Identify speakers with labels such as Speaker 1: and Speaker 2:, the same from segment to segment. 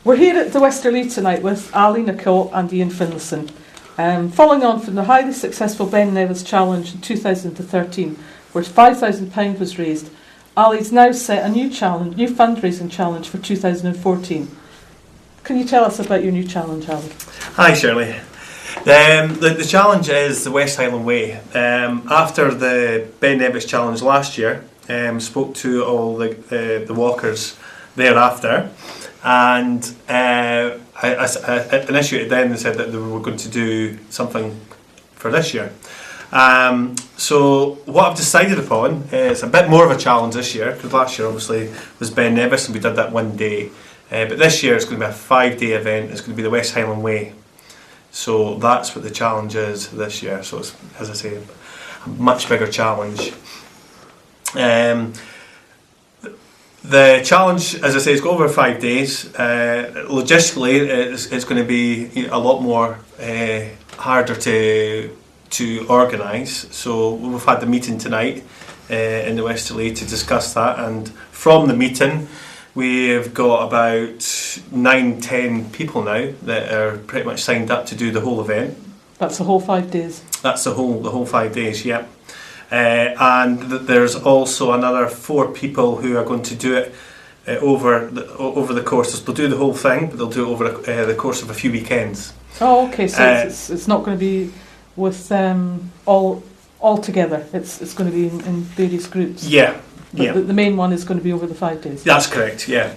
Speaker 1: We're here at the Westerly tonight with Ali Nicol and Ian Finlayson. Following on from the highly successful Ben Nevis Challenge in 2013, where £5,000 was raised, Ali's now set a new fundraising challenge for 2014. Can you tell us about your new challenge, Ali?
Speaker 2: Hi, Shirley. The challenge is the West Highland Way. After the Ben Nevis Challenge last year, spoke to all the walkers thereafter, and I initiated then and said that they were going to do something for this year. So what I've decided upon is a bit more of a challenge this year, because last year obviously was Ben Nevis and we did that one day. But this year it's going to be a 5-day event. It's going to be the West Highland Way. So that's what the challenge is this year. So it's, as I say, a much bigger challenge. The challenge, as I say, is going over 5 days. Logistically, it's going to be a lot more harder to organise. So we've had the meeting tonight in the Westerly to discuss that, and from the meeting we've got about 9-10 people now that are pretty much signed up to do the whole event. That's the whole 5 days? That's the whole 5 days, yeah. And there's also another 4 people who are going to do it over the course. They'll do the whole thing, but they'll do it over the course of a few weekends. Oh, okay. So it's not going to be with all together. It's going to be in various groups. Yeah. But the main one is going to be over the 5 days. That's correct. Yeah.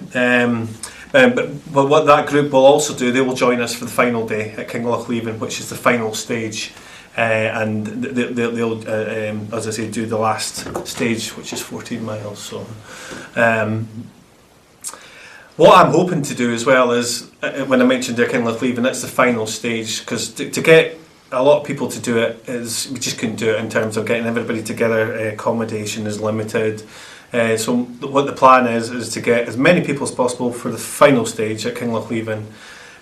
Speaker 2: But what that group will also do, they will join us for the final day at Kinlochleven, which is the final stage. And they'll as I say, do the last stage, which is 14 miles. So, what I'm hoping to do as well is, when I mentioned their Kinlochleven, that's the final stage, because to get a lot of people to do it, we just couldn't do it in terms of getting everybody together. Accommodation is limited. So what the plan is to get as many people as possible for the final stage at Kinlochleven.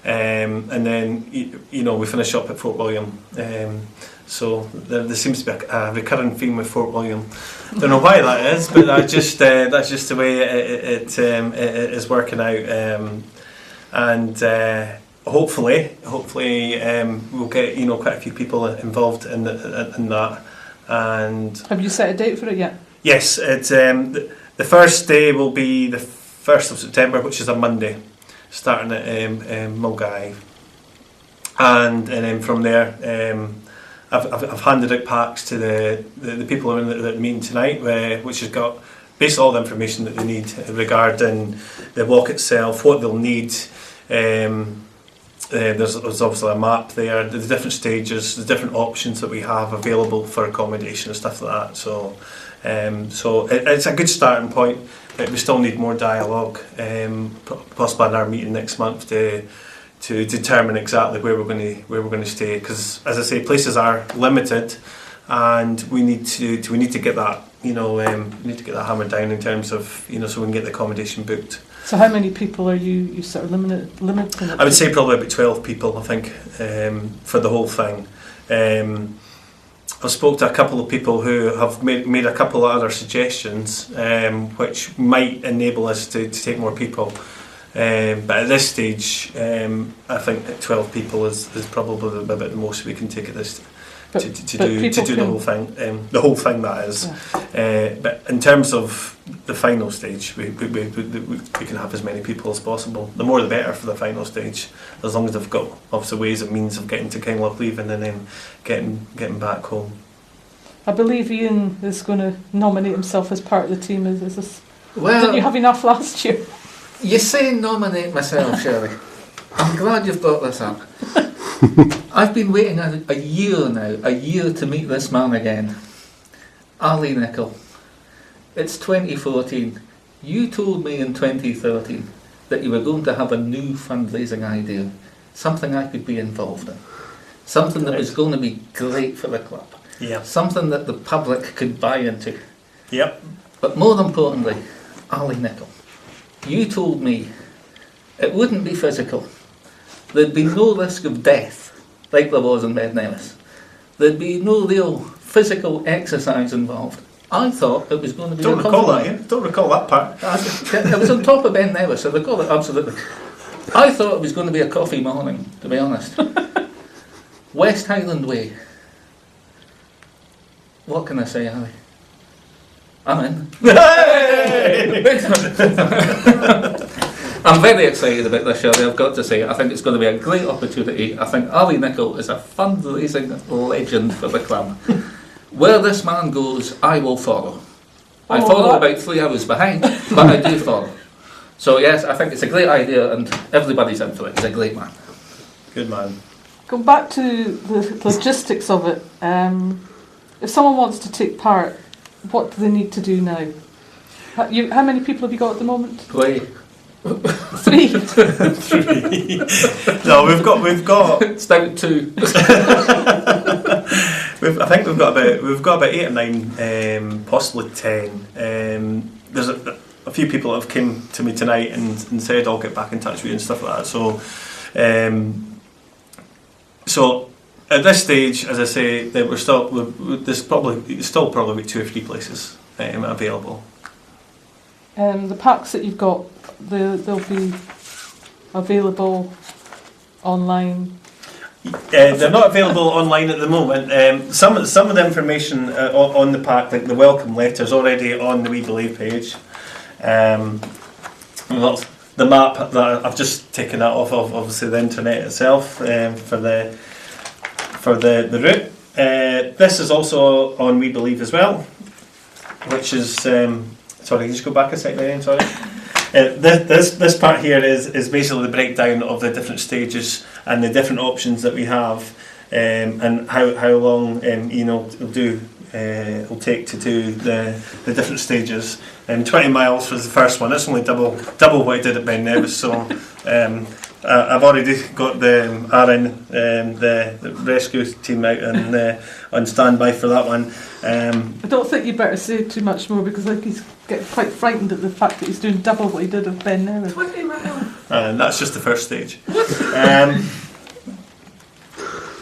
Speaker 2: And then we finish up at Fort William. So there seems to be a recurring theme with Fort William. Don't know why that is, but that's just the way it is working out. And hopefully we'll get quite a few people involved in that. And have you set a date for it yet? Yes, it's the first day will be the 1st of September, which is a Monday, starting at Mulgai, and then from there I've handed out packs to the people who are in the meeting tonight, which has got basically all the information that they need regarding the walk itself, what they'll need. There's obviously a map there, the different stages, the different options that we have available for accommodation and stuff like that. So it's a good starting point, but we still need more dialogue, possibly in our meeting next month to determine exactly where we're going to stay. Because, as I say, places are limited, and we need to get that we need to get that hammered down in terms of so we can get the accommodation booked. So how many people are you sort of limiting it? I would say probably about 12 people, I think, for the whole thing. I've spoke to a couple of people who have made a couple of other suggestions, which might enable us to take more people. But at this stage, I think that 12 people is probably about the most we can take at this to do the whole thing. The whole thing, that is. Yeah. But in terms of the final stage, we can have as many people as possible. The more the better for the final stage, as long as they've got obviously ways and means of getting to Kinlochleven and then getting back home. I believe Ian is going to nominate himself as part of the team. Is this? Well, didn't you have enough last year?
Speaker 3: You say nominate myself, Shirley. I'm glad you've brought this up. I've been waiting a year to meet this man again. Ali Nicol. It's 2014. You told me in 2013 that you were going to have a new fundraising idea, something I could be involved in, something that was going to be great for the club, something that the public could buy into. Yep. But more importantly, Ali Nicol, you told me it wouldn't be physical. There'd be no risk of death, like there was in Ben Nevis. There'd be no real physical exercise involved. I thought it was going to be... Don't recall that part. It was on top of Ben Nevis, I recall it absolutely. I thought it was going to be a coffee morning, to be honest. West Highland Way. What can I say, Ali? I'm in. I'm very excited about this, Shirley, I've got to say. I think it's going to be a great opportunity. I think Ali Nicol is a fundraising legend for the club. Where this man goes, I will follow. I follow about 3 hours behind, but I do follow. So yes, I think it's a great idea and everybody's in for it. He's a great man.
Speaker 2: Good man.
Speaker 1: Going back to the logistics of it, if someone wants to take part, what do they need to do now? How many people have you got at the moment?
Speaker 3: 3.
Speaker 1: 3.
Speaker 2: 3. No, we've got.
Speaker 3: It's down to 2.
Speaker 2: I think we've got about 8 or 9, possibly 10. There's a few people that have come to me tonight and said I'll get back in touch with you and stuff like that. So at this stage, as I say, that there's probably 2 or 3 places available.
Speaker 1: The packs that you've got, they'll be available online.
Speaker 2: They're not available online at the moment. Some of the information on the pack, like the welcome letter, is already on the We Believe page. The map that I've just taken that off of, obviously, the internet itself for the route. This is also on We Believe as well, which is sorry, can you just go back a second again? Sorry. This part here is basically the breakdown of the different stages and the different options that we have, and how long it'll take to do the different stages. 20 miles was the first one. That's only double what I did at Ben Nevis. So I've already got the RN, the rescue team out and on standby for that one.
Speaker 1: I don't think you better say too much more because I think he's getting quite frightened at the fact that he's doing double what he did with Ben Nevis.
Speaker 3: 20 miles.
Speaker 2: And that's just the first stage.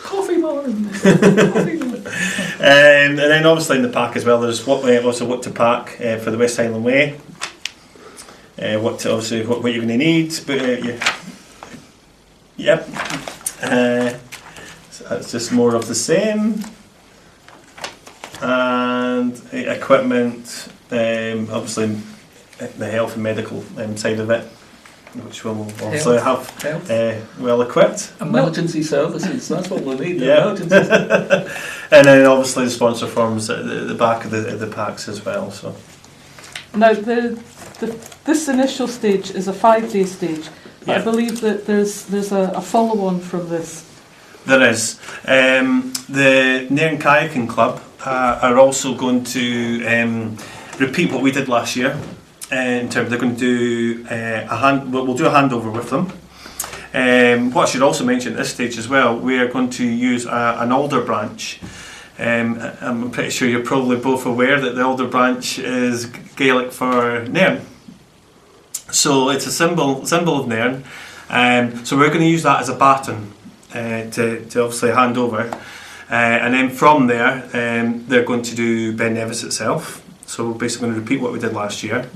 Speaker 3: Coffee morning.
Speaker 2: And then obviously in the pack as well, there's what to pack for the West Highland Way. What you're going to need. Yep. So that's just more of the same. And equipment, obviously the health and medical side of it, which we'll obviously have well equipped.
Speaker 3: Emergency services, that's what we need.
Speaker 2: Yeah. And then obviously the sponsor forms at the back of the packs as well. So
Speaker 1: now this initial stage is a 5-day stage.
Speaker 2: Yeah.
Speaker 1: I believe that there's a follow-on from this.
Speaker 2: there is. The Nairn Kayaking Club are also going to repeat what we did last year. In terms, they're going to do we'll do a handover with them. What I should also mention at this stage as well, we are going to use an alder branch. I'm pretty sure you're probably both aware that the alder branch is Gaelic for Nairn. So it's a symbol of Nairn. So we're going to use that as a baton to obviously hand over. And then from there, they're going to do Ben Nevis itself. So we're basically going to repeat what we did last year.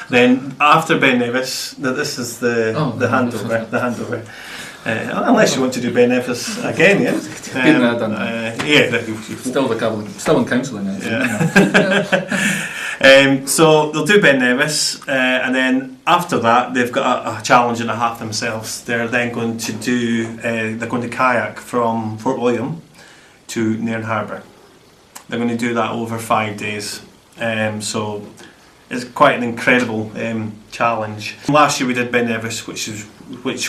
Speaker 2: Then after Ben Nevis, this is the handover. Unless you want to do Ben Nevis again, yeah.
Speaker 3: Been there, done
Speaker 2: yeah.
Speaker 3: Still in counselling.
Speaker 2: Yeah. So they'll do Ben Nevis, and then after that they've got a challenge and a half themselves. They're then going to do. They're going to kayak from Fort William to Nairn Harbour. They're going to do that over 5 days. So it's quite an incredible challenge. Last year we did Ben Nevis, which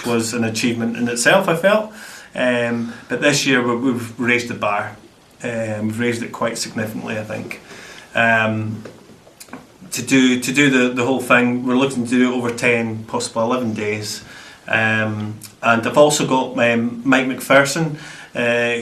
Speaker 2: was an achievement in itself, I felt. But this year we've raised the bar. We've raised it quite significantly, I think. To do the whole thing, we're looking to do it over 10, possibly 11 days. And I've also got Mike McPherson,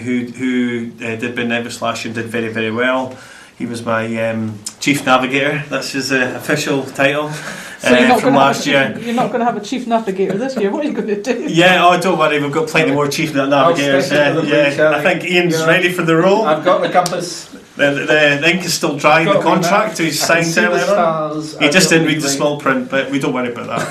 Speaker 2: who did Ben Nevis last year, did very, very well. He was my chief navigator. That's his official title from last year.
Speaker 1: You're not going to have a chief navigator this year. What are you going to do?
Speaker 2: Yeah, don't worry. We've got plenty more chief navigators. I think Ian's ready for the role.
Speaker 3: I've got the compass.
Speaker 2: The ink is still dry. The contract he's signed earlier. He just didn't read the small print, but we don't worry about that.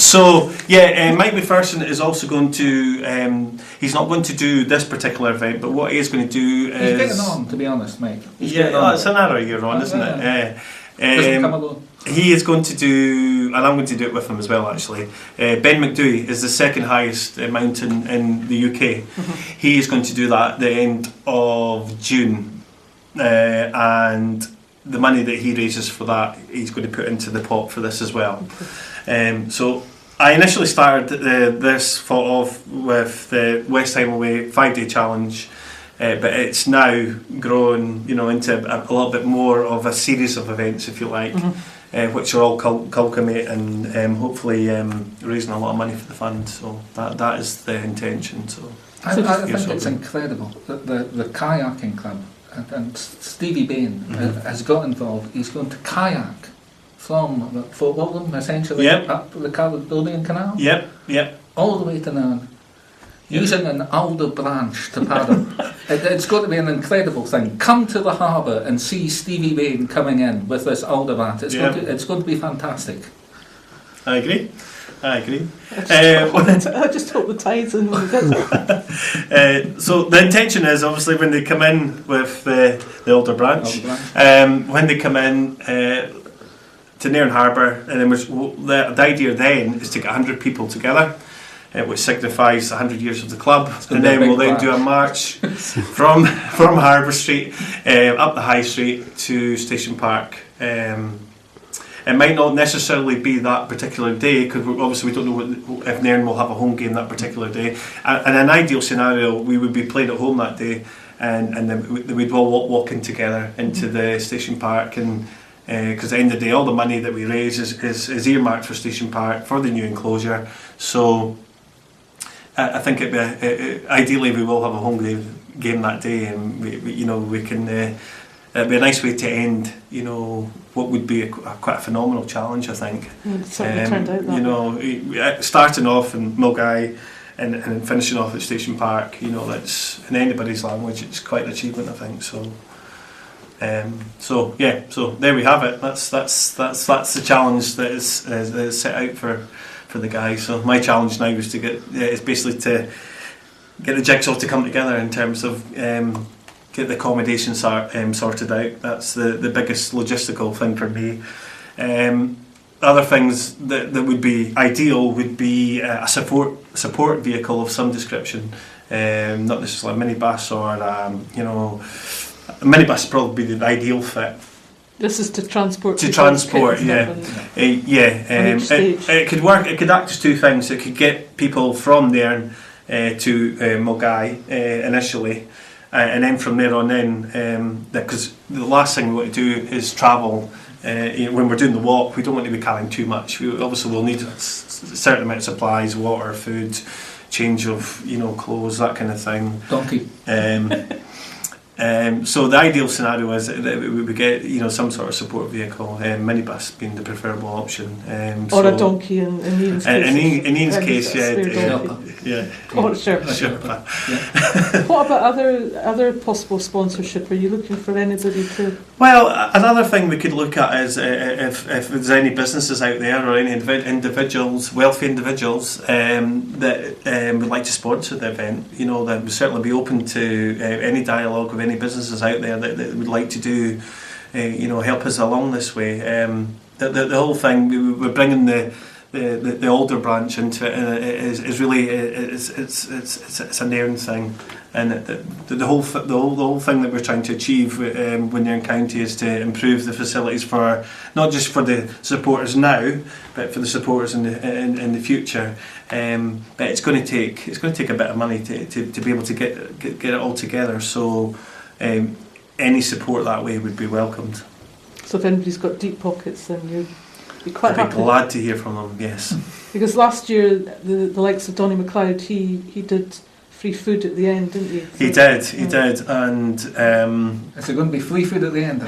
Speaker 2: So yeah, Mike McPherson is also going to. He's not going to do this particular event, but what he is going to do is.
Speaker 3: He's getting on, to be honest, Mike.
Speaker 2: It's an arrow you're on, isn't it?
Speaker 3: Doesn't come alone.
Speaker 2: He is going to do, and I'm going to do it with him as well. Actually, Ben McDowie is the second highest mountain in the UK. He is going to do that at the end of June, and the money that he raises for that, he's going to put into the pot for this as well. So I initially started this thought off with the West Ham Away 5-day challenge, but it's now grown, into a little bit more of a series of events, if you like, which are all culminate and hopefully raising a lot of money for the fund. So that is the intention. So
Speaker 3: I think it's incredible that the kayaking club and Stevie Bain has got involved. He's going to kayak from Fort William, essentially, up the Caledonian Canal.
Speaker 2: Yep.
Speaker 3: All the way to Nairn, using an alder branch to paddle. It's going to be an incredible thing. Come to the harbour and see Stevie Bain coming in with this alder branch. It's going to be fantastic.
Speaker 2: I agree.
Speaker 1: I just hope the tide's in when we get there.
Speaker 2: So the intention is, obviously, when they come in with the alder branch, when they come in to Nairn Harbour, and then the idea then is to get 100 people together, which signifies 100 years of the club, and then we'll then do a march from Harbour Street up the High Street to Station Park. It might not necessarily be that particular day, because obviously we don't know if Nairn will have a home game that particular day. And in an ideal scenario, we would be playing at home that day, and then we'd all walk in together into the Station Park, and because at the end of the day, all the money that we raise is earmarked for Station Park, for the new enclosure. So I think ideally we will have a home game that day, and we can. It'd be a nice way to end, what would be quite a phenomenal challenge, I think.
Speaker 1: It certainly turned out that.
Speaker 2: Starting off in Milgai and finishing off at Station Park, that's in anybody's language, it's quite an achievement, I think. So there we have it. That's the challenge that is set out for the guys. So my challenge now is basically to get the jigsaw to come together in terms of get the accommodation sorted out. That's the biggest logistical thing for me. Other things that would be ideal would be a support vehicle of some description, not necessarily a minibus or a minibus would probably be the ideal fit.
Speaker 1: This is to transport.
Speaker 2: It could work. It could act as two things. It could get people from Nairn to Milgai initially. And then from there on in, because the last thing we want to do is travel. When we're doing the walk, we don't want to be carrying too much. We obviously will need a certain amount of supplies, water, food, change of clothes, that kind of thing.
Speaker 3: Donkey.
Speaker 2: So the ideal scenario is that we would get some sort of support vehicle, minibus being the preferable option,
Speaker 1: or a donkey in Ian's case.
Speaker 2: In Ian's case,
Speaker 1: Sherpa. What about other possible sponsorship? Are you looking for anybody to?
Speaker 2: Well, another thing we could look at is if there's any businesses out there or any individuals, wealthy individuals that would like to sponsor the event. That would certainly be open to any dialogue with any businesses out there that would like to do, help us along this way. The whole thing, we're bringing the older branch into it, and is really it's a Nairn thing, and the whole thing that we're trying to achieve with Nairn County is to improve the facilities for not just for the supporters now, but for the supporters in the future. But it's going to take a bit of money to be able to get it all together. So any support that way would be welcomed.
Speaker 1: So if anybody's got deep pockets, then you'd be quite happy.
Speaker 2: I'd be glad to hear from them. Yes. Because
Speaker 1: last year the likes of Donny McLeod, he did free food at the end, didn't he?
Speaker 2: He did, and
Speaker 3: is there going to be free food at the end?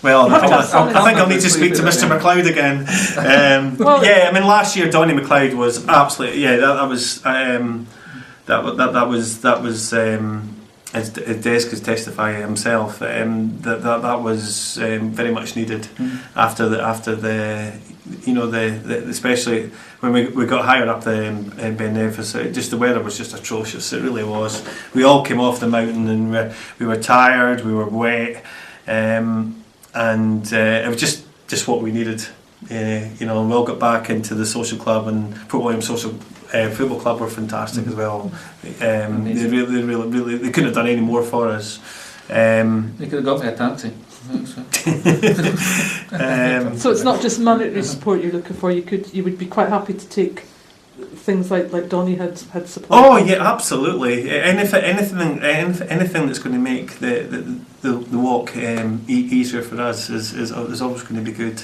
Speaker 2: Well, I think I'll need to speak to Mr. McLeod again. Last year Donny McLeod was absolutely that was as Des could testify himself, that was very much needed after the you know, especially when we got higher up in Ben Nevis, just the weather was just atrocious. It really was. We all came off the mountain and we were tired, we were wet, and it was just what we needed. You know, and we all got back into the social club, and Port William Social Football Club were fantastic as well. They really they couldn't have done any more for us.
Speaker 3: They could have got me a taxi.
Speaker 1: So it's not just monetary support you're looking for. You would be quite happy to take things like Donnie had support.
Speaker 2: Oh yeah, absolutely. Anything that's going to make the walk easier for us is always going to be good.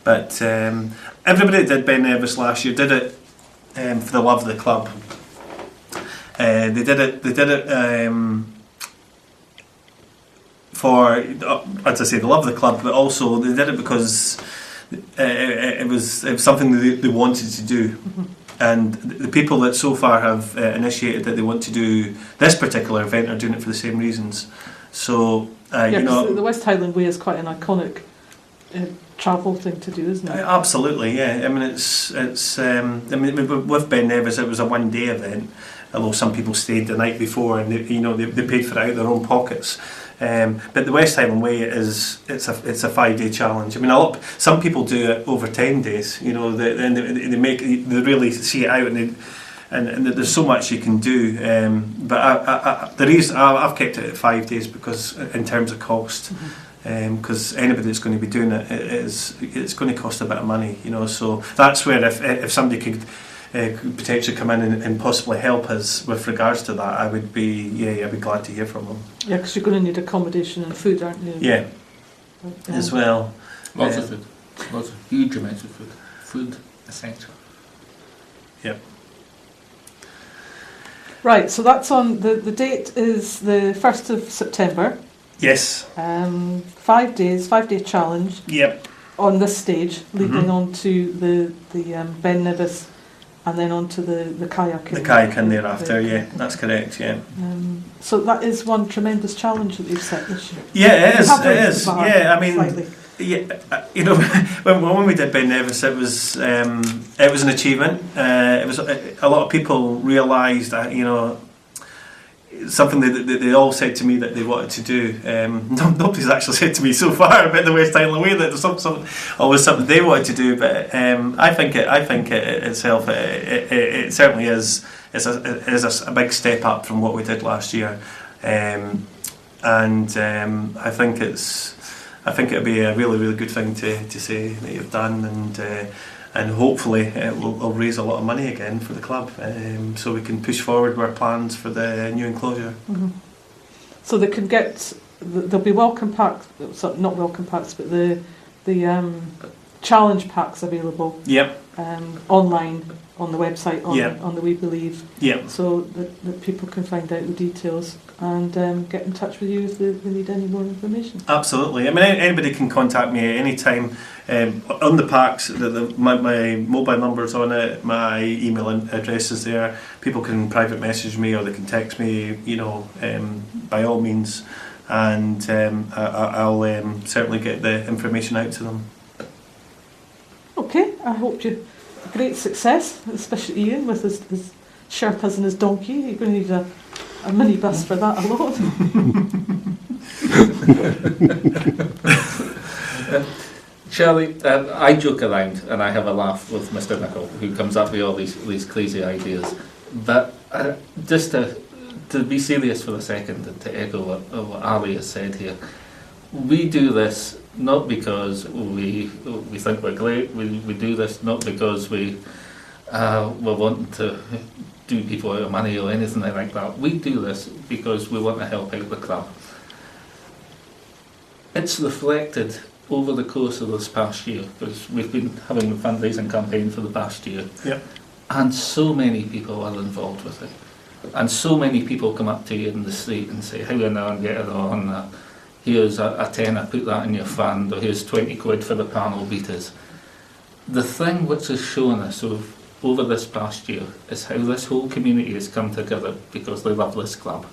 Speaker 2: But everybody that did Ben Nevis last year did it for the love of the club. They did it for, as I say, the love of the club, but also they did it because it was something that they wanted to do.
Speaker 1: Mm-hmm.
Speaker 2: And the people that so far have initiated that they want to do this particular event are doing it for the same reasons. So, you know,
Speaker 1: the West Highland Way is quite an iconic travel thing to do, isn't it?
Speaker 2: Absolutely, yeah. I mean, it's. I mean, with Ben Nevis, it was a one-day event. Although some people stayed the night before, and they paid for it out of their own pockets. But the West Highland Way it's a 5-day challenge. I mean, some people do it over 10 days. You know, they really see it out, and there's so much you can do. But the reason I've kept it at 5 days because in terms of cost. Because anybody that's going to be doing it's going to cost a bit of money, you know. So that's where if somebody could potentially come in and possibly help us with regards to that, I'd be glad to hear from them. Yeah,
Speaker 1: because you're going to need accommodation and food, aren't you?
Speaker 2: Yeah, as well.
Speaker 3: Lots of food, lots of huge amounts of food. Food essential.
Speaker 2: Yep.
Speaker 1: Right, so that's on the date is the 1st of September.
Speaker 2: Yes.
Speaker 1: 5 days, 5-day challenge.
Speaker 2: Yep.
Speaker 1: On this stage, leading on to the Ben Nevis, and then on to the kayaking.
Speaker 2: The kayaking thereafter, yeah, that's correct, yeah.
Speaker 1: So that is one tremendous challenge that you've set this year.
Speaker 2: Yeah, it is. Yeah, I mean,
Speaker 1: slightly.
Speaker 2: Yeah, you know, when we did Ben Nevis, it was an achievement. It was a lot of people realised that, you know, something that they all said to me that they wanted to do. Nobody's actually said to me so far about the West Highland Way that there's always something they wanted to do. But I think it itself it certainly is a big step up from what we did last year, and I think it'll be a really, really good thing to say that you've done, and hopefully it will raise a lot of money again for the club, so we can push forward our plans for the new enclosure.
Speaker 1: Mm-hmm. So they can there'll be welcome packs, not welcome packs, but the challenge packs available.
Speaker 2: Yep.
Speaker 1: Online on the website on the We Believe.
Speaker 2: Yep.
Speaker 1: So that people can find out the details and get in touch with you if they need any more information.
Speaker 2: Absolutely. I mean, anybody can contact me at any time. On the packs, my mobile number's on it, my email address is there. People can private message me or they can text me, you know, by all means, and I'll certainly get the information out to them.
Speaker 1: Okay, I hope you great success, especially Ian with his Sherpas and his donkey. You're going to need a minibus for that alone.
Speaker 3: Shirley, I joke around and I have a laugh with Mr. Nicol, who comes up with all these crazy ideas. But just to be serious for a second and to echo what Ali has said here, we do this not because we think we're great. We do this not because we're wanting to do people out of money or anything like that. We do this because we want to help out the club. It's reflected over the course of this past year, because we've been having a fundraising campaign for the past year.
Speaker 2: Yep.
Speaker 3: And so many people are involved with it. And so many people come up to you in the street and say, how are you now, get it on? Here's a tenner, put that in your fund, or here's 20 quid for the panel beaters. The thing which has shown us over this past year is how this whole community has come together because they love this club.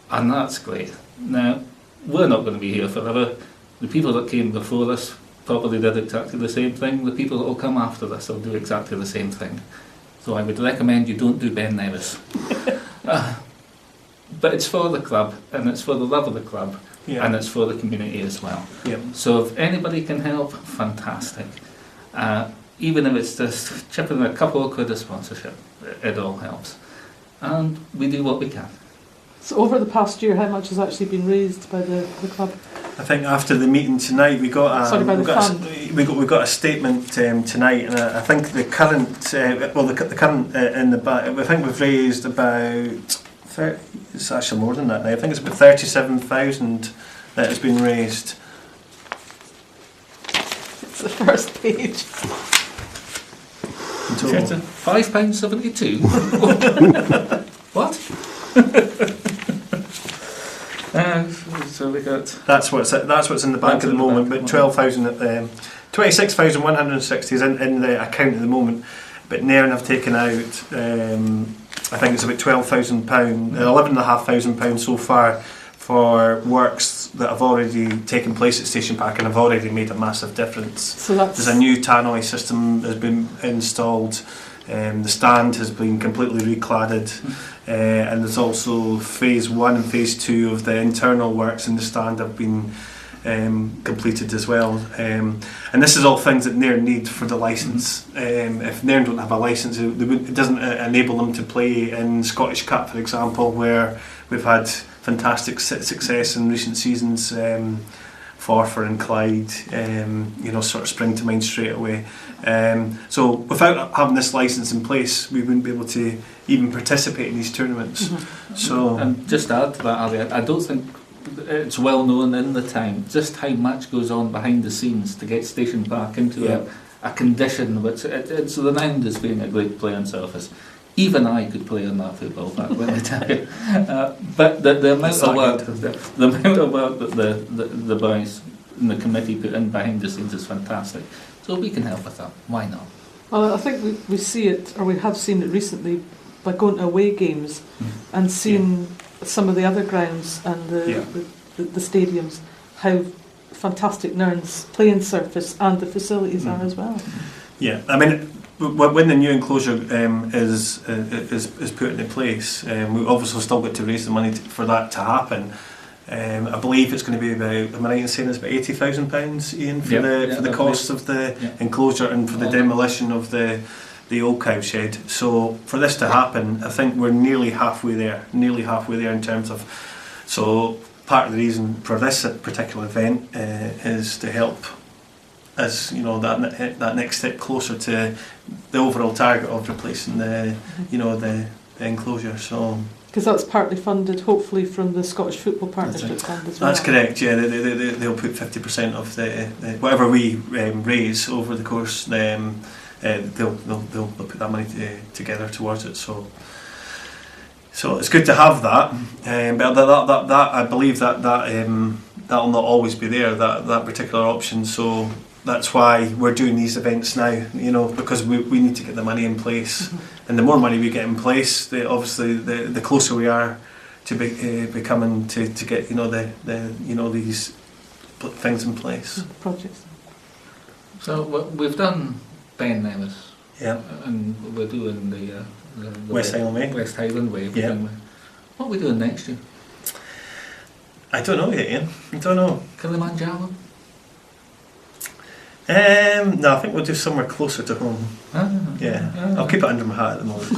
Speaker 3: And that's great. Now, we're not going to be here forever. The people that came before us probably did exactly the same thing. The people that will come after this will do exactly the same thing. So I would recommend you don't do Ben Nevis. But it's for the club, and it's for the love of the club, and it's for the community as well.
Speaker 2: Yeah.
Speaker 3: So if anybody can help, fantastic. Even if it's just chipping a couple of quid of sponsorship, it all helps. And we do what we can.
Speaker 1: So over the past year, how much has actually been raised by the club?
Speaker 2: I think after the meeting tonight, we got a statement tonight, and I think the current the current in the back. I think we've raised about. It's actually more than that now. I think it's about 37,000 that has been raised.
Speaker 1: It's the first page.
Speaker 3: £5.72. What? So we got.
Speaker 2: That's what's in the bank at the moment. But 26,160 is in the account at the moment. But Nairn have taken out. I think it's about £12,000, £11,500 so far for works that have already taken place at Station Park and have already made a massive difference.
Speaker 1: So
Speaker 2: there's a new tannoy system has been installed. The stand has been completely recladded, and there's also phase 1 and phase 2 of the internal works in the stand have been completed as well. And this is all things that Nairn need for the licence. If Nairn don't have a licence, it doesn't enable them to play in Scottish Cup, for example, where we've had fantastic success in recent seasons. Forfar and Clyde, sort of spring to mind straight away. So without having this licence in place, we wouldn't be able to even participate in these tournaments.
Speaker 3: Mm-hmm.
Speaker 2: So,
Speaker 3: and just to add to that, Ali, I don't think it's well known in the town just how much goes on behind the scenes to get Station Park into a condition which it's renowned as being a great playing surface. Even I could play on that football back when I tell you. But the amount of work, the amount of work that the boys in the committee put in behind the scenes is fantastic. So we can help with that. Why not?
Speaker 1: Well, I think we see it, or we have seen it recently, by going to away games and seeing some of the other grounds and the stadiums, how fantastic Nairn's playing surface and the facilities are as well.
Speaker 2: Yeah, I mean, when the new enclosure is put into place, we obviously still got to raise the money for that to happen. I believe it's going to be about, am I right in saying it's about £80,000, Ian, for the cost of the enclosure and for the demolition of the old cow shed. So for this to happen, I think we're nearly halfway there in terms of. So part of the reason for this particular event is to help us, that next step closer to the overall target of replacing the enclosure. So.
Speaker 1: Because that's partly funded, hopefully, from the Scottish Football Partnership Fund as well.
Speaker 2: That's correct, yeah. They'll put 50% of the whatever we raise over the course, they'll put that money together towards it. So it's good to have that. But that I believe that'll not always be there, that particular option. So that's why we're doing these events now, because we need to get the money in place. And the more money we get in place, the closer we are to becoming to get these things in place.
Speaker 1: Projects.
Speaker 3: So we've done Ben Nevis, and we're doing the
Speaker 2: West Highland Way.
Speaker 3: West Highland Way. What are we doing next year?
Speaker 2: I don't know yet, Ian. I don't know.
Speaker 3: Kilimanjaro?
Speaker 2: No, I think we'll do somewhere closer to home. I'll keep it under my hat at the moment.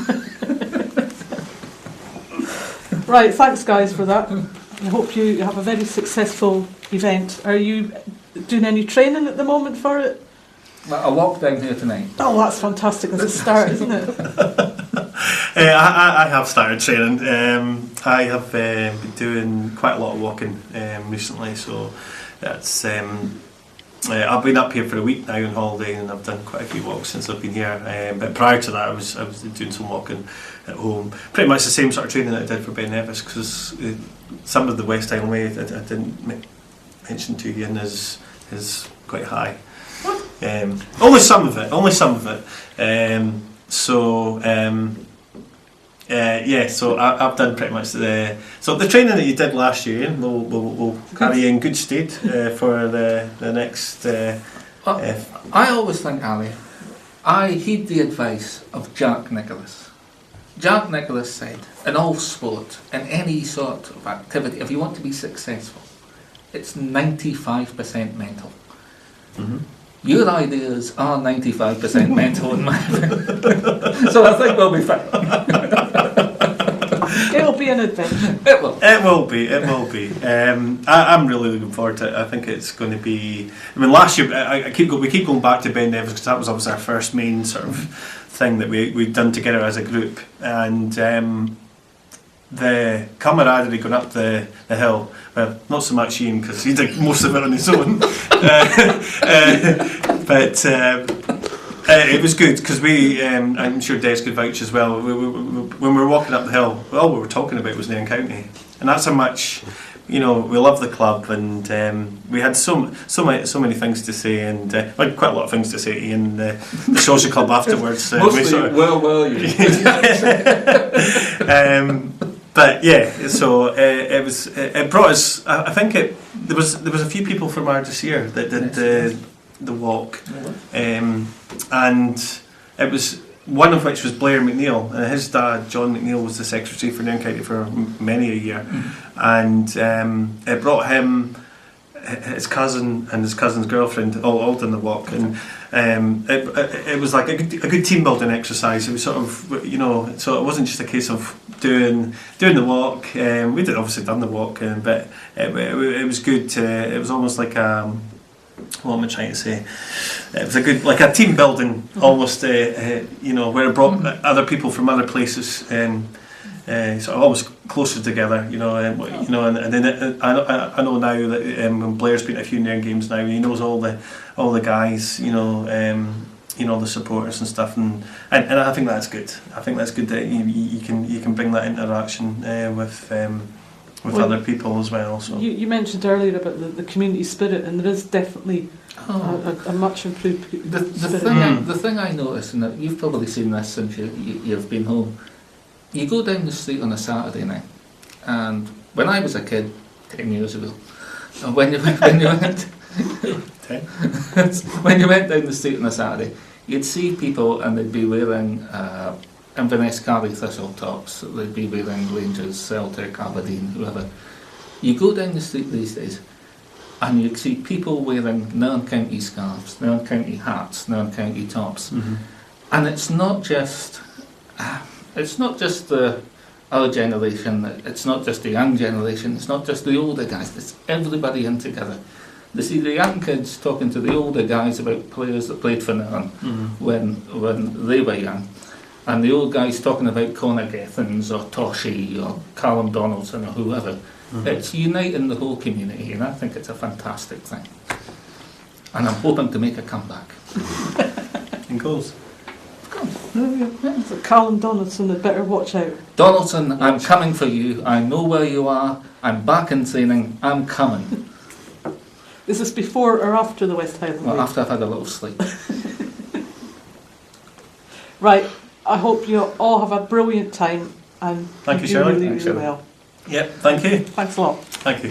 Speaker 1: Right, thanks guys for that. I hope you have a very successful event. Are you doing any training at the moment for it?
Speaker 3: I walked down here tonight.
Speaker 1: Oh, that's fantastic as a start, isn't it?
Speaker 2: I have started training. I have been doing quite a lot of walking recently, so that's. I've been up here for a week now on holiday, and I've done quite a few walks since I've been here. But prior to that, I was doing some walking at home. Pretty much the same sort of training that I did for Ben Nevis, because some of the West Highland Way that I didn't mention to you is quite high.
Speaker 1: What?
Speaker 2: Only some of it. So I've done pretty much the training that you did last year. We'll carry in good stead for the next
Speaker 3: I always think, Ali, I heed the advice of Jack Nicklaus. Jack Nicklaus said, in all sport, in any sort of activity, if you want to be successful, it's 95% mental.
Speaker 2: Mm-hmm.
Speaker 3: Your ideas are 95% mental in my opinion. So I think we'll be fine.
Speaker 1: It'll be an adventure.
Speaker 3: It will.
Speaker 2: It will be. It will be. I'm really looking forward to it. I think it's going to be. I mean, last year we keep going back to Ben Nevis because that was obviously our first main sort of thing that we'd done together as a group, and the camaraderie going up the hill. Well, not so much Ian because he did most of it on his own, but. It was good because I'm sure Des could vouch as well. When we were walking up the hill, all we were talking about was Nairn County, and that's how much, we love the club, and we had so many things to say, and we had quite a lot of things to say to Ian, the social club afterwards.
Speaker 3: Mostly, well, you.
Speaker 2: But yeah, so it brought us. I think there was a few people from Ardeshir that did the walk, and it was one of which was Blair McNeil, and his dad John McNeil was the secretary for Nairn County for many a year, and it brought him, his cousin and his cousin's girlfriend all done the walk, and it was like a good team building exercise. It was sort of, so it wasn't just a case of doing the walk. We did obviously done the walk, but it was good. It was almost like what am I trying to say? It was a good, like a team building, almost, where it brought other people from other places, sort of almost closer together, and then I know now that when Blair's been at a few Nairn games now, he knows all the guys, the supporters and stuff, and I think that's good. I think that's good that you can bring that interaction with other people as well. So
Speaker 1: you mentioned earlier about the community spirit, and there is definitely a much improved spirit.
Speaker 3: The thing I noticed, and you've probably seen this since you've been home, you go down the street on a Saturday night, and when I was a kid 10 years ago, and when you went when you went down the street on a Saturday, you'd see people and they'd be wearing Inverness Carry Thistle tops, they'd be wearing Rangers, Celtic, Aberdeen, whoever. You go down the street these days and you'd see people wearing Nairn County scarves, Nairn County hats, Nairn County tops. Mm-hmm. And it's not just our generation, it's not just the young generation, it's not just the older guys, it's everybody in together. They see the young kids talking to the older guys about players that played for Nairn when they were young. And the old guys talking about Conor Gethins or Toshi or Callum Donaldson or whoever. Mm-hmm. It's uniting the whole community, and I think it's a fantastic thing. And I'm hoping to make a comeback.
Speaker 2: In goals.
Speaker 1: So Callum Donaldson had better watch out.
Speaker 3: Donaldson, I'm coming for you. I know where you are. I'm back in training. I'm coming.
Speaker 1: Is this before or after the West Highland?
Speaker 3: Well, after I've had a little sleep.
Speaker 1: Right. I hope you all have a brilliant time, and
Speaker 2: thank you,
Speaker 1: do
Speaker 2: Shirley.
Speaker 1: really,
Speaker 3: Thanks,
Speaker 1: really
Speaker 3: Shirley.
Speaker 1: well.
Speaker 2: Yep, thank you.
Speaker 1: Thanks a lot.
Speaker 2: Thank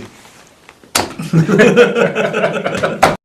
Speaker 2: you.